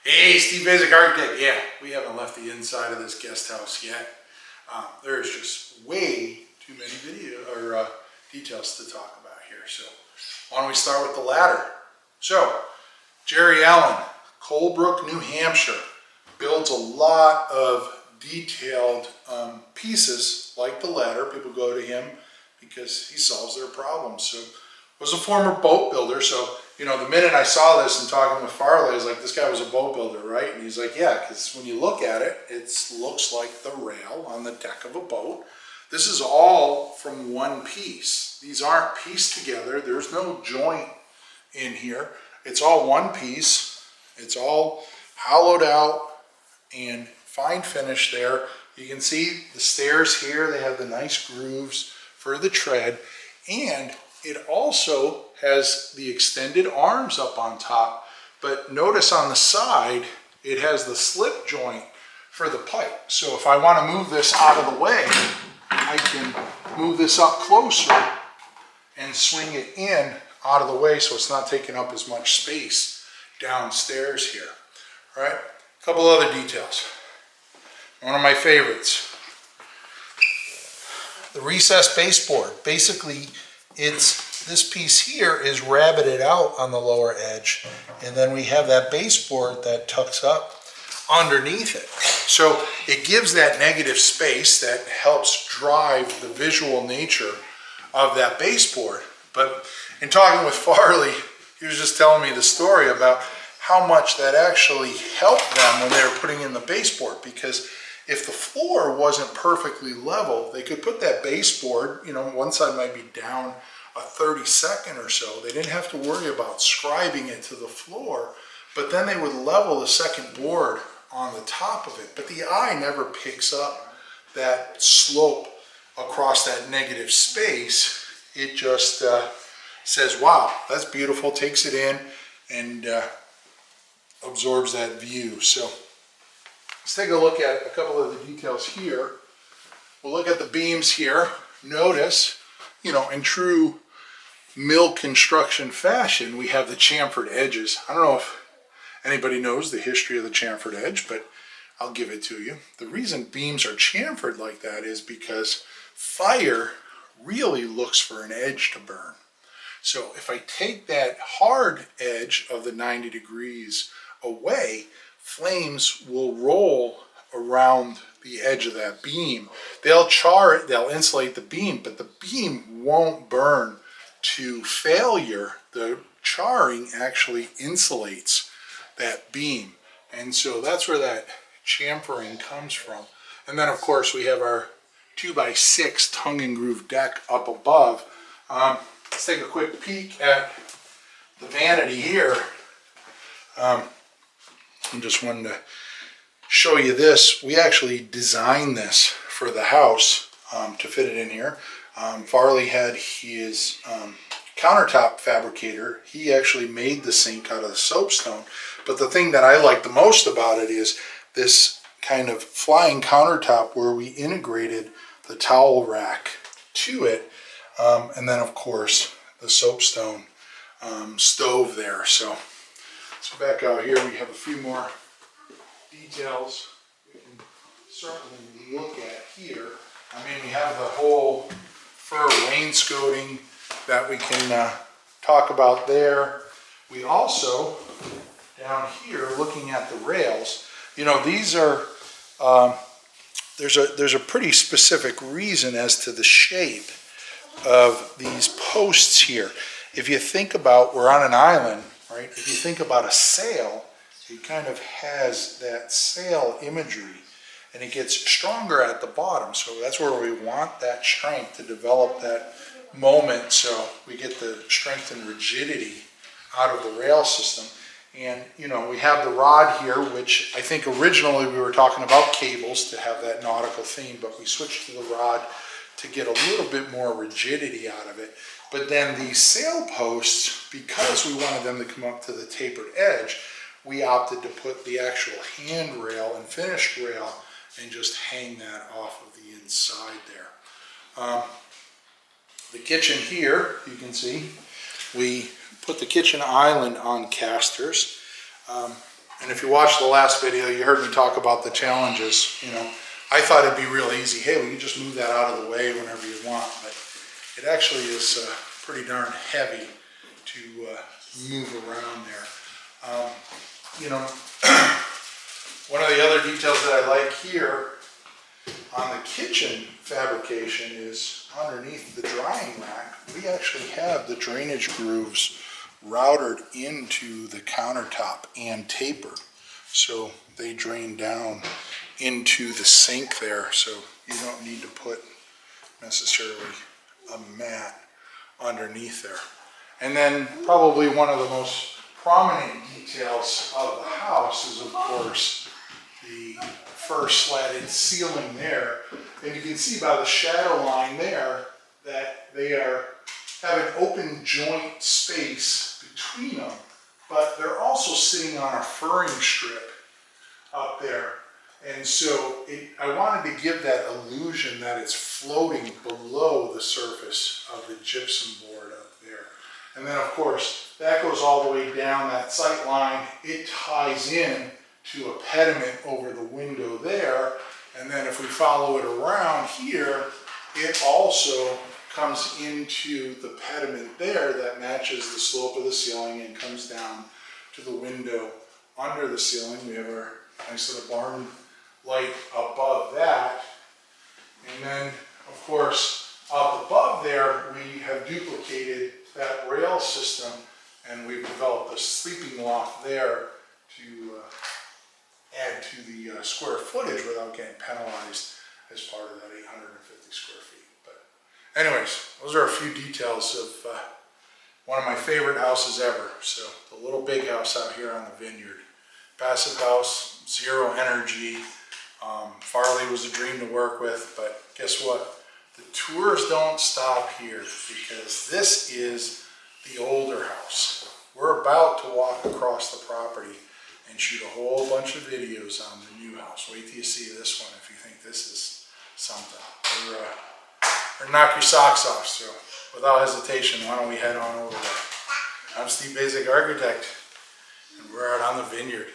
Hey, Steve Basic Architect. Yeah, we haven't left the inside of this guest house yet. There's just way too many details to talk about here. So why don't we start with the ladder? So Jerry Allen, Colebrook, New Hampshire, builds a lot of detailed pieces like the ladder. People go to him because he solves their problems. So was a former boat builder. So, you know, the minute I saw this and talking with Farley, I was like, this guy was a boat builder, right? And he's like, yeah, because when you look at it, it looks like the rail on the deck of a boat. This is all from one piece. These aren't pieced together. There's no joint in here. It's all one piece. It's all hollowed out and fine finish there. You can see the stairs here. They have the nice grooves for the tread. And it also has the extended arms up on top, but notice on the side, it has the slip joint for the pipe. So if I want to move this out of the way, I can move this up closer and swing it in out of the way so it's not taking up as much space downstairs here. All right, a couple other details. One of my favorites, the recessed baseboard. Basically, this piece here is rabbited out on the lower edge, and then we have that baseboard that tucks up underneath it. So it gives that negative space that helps drive the visual nature of that baseboard. But in talking with Farley, he was just telling me the story about how much that actually helped them when they were putting in the baseboard, because if the floor wasn't perfectly level, they could put that baseboard, you know, one side might be down a 32nd or so. They didn't have to worry about scribing it to the floor, but then they would level the second board on the top of it. But the eye never picks up that slope across that negative space. It just says, wow, that's beautiful, takes it in and absorbs that view. So let's take a look at a couple of the details here. We'll look at the beams here. Notice, you know, in true mill construction fashion, we have the chamfered edges. I don't know if anybody knows the history of the chamfered edge, but I'll give it to you. The reason beams are chamfered like that is because fire really looks for an edge to burn. So if I take that hard edge of the 90 degrees away, flames will roll around the edge of that beam. They'll char it, they'll insulate the beam, but the beam won't burn to failure. The charring actually insulates that beam. And so that's where that chamfering comes from. And then of course we have our 2x6 tongue and groove deck up above. Let's take a quick peek at the vanity here. I just wanted to show you this. We actually designed this for the house to fit it in here. Farley had his countertop fabricator. He actually made the sink out of the soapstone. But the thing that I like the most about it is this kind of flying countertop where we integrated the towel rack to it. And then of course the soapstone stove there. So back out here we have a few more details we can certainly look at here. I mean, we have the whole fur wainscoting that we can talk about there. We also, down here, looking at the rails, you know, these are, there's a pretty specific reason as to the shape of these posts here. If you think about, we're on an island, right? If you think about a sail, it kind of has that sail imagery, and it gets stronger at the bottom. So that's where we want that strength to develop that moment, so we get the strength and rigidity out of the rail system. And you know, we have the rod here, which I think originally we were talking about cables to have that nautical theme, but we switched to the rod to get a little bit more rigidity out of it. But then these sail posts, because we wanted them to come up to the tapered edge, we opted to put the actual handrail and finished rail and just hang that off of the inside there. The kitchen here, you can see, we put the kitchen island on casters. And if you watched the last video, you heard me talk about the challenges. You know, I thought it'd be real easy. Hey, we can just move that out of the way whenever you want, but it actually is pretty darn heavy to move around there. You know, one of the other details that I like here on the kitchen fabrication is underneath the drying rack, we actually have the drainage grooves routed into the countertop and tapered. So they drain down into the sink there, so you don't need to put necessarily a mat underneath there. And then probably one of the most prominent details of the house is, of course, the first slatted ceiling there. And you can see by the shadow line there that they have an open joint space between them, but they're also sitting on a furring strip up there. And so I wanted to give that illusion that it's floating below the surface of the gypsum board up there. And then of course, that goes all the way down that sight line. It ties in to a pediment over the window there. And then if we follow it around here, it also comes into the pediment there that matches the slope of the ceiling and comes down to the window under the ceiling. We have our nice little barn light above that. And then, of course, up above there, we have duplicated that rail system and we've developed a sleeping loft there to add to the square footage without getting penalized as part of that 850 square feet. But anyways, those are a few details of one of my favorite houses ever. So the little big house out here on the Vineyard. Passive house, zero energy. Farley was a dream to work with, but guess what? The tours don't stop here because this is the older house. We're about to walk across the property and shoot a whole bunch of videos on the new house. Wait till you see this one if you think this is something. Or knock your socks off. So without hesitation, why don't we head on over there? I'm Steve Basic Architect, and we're out on the Vineyard.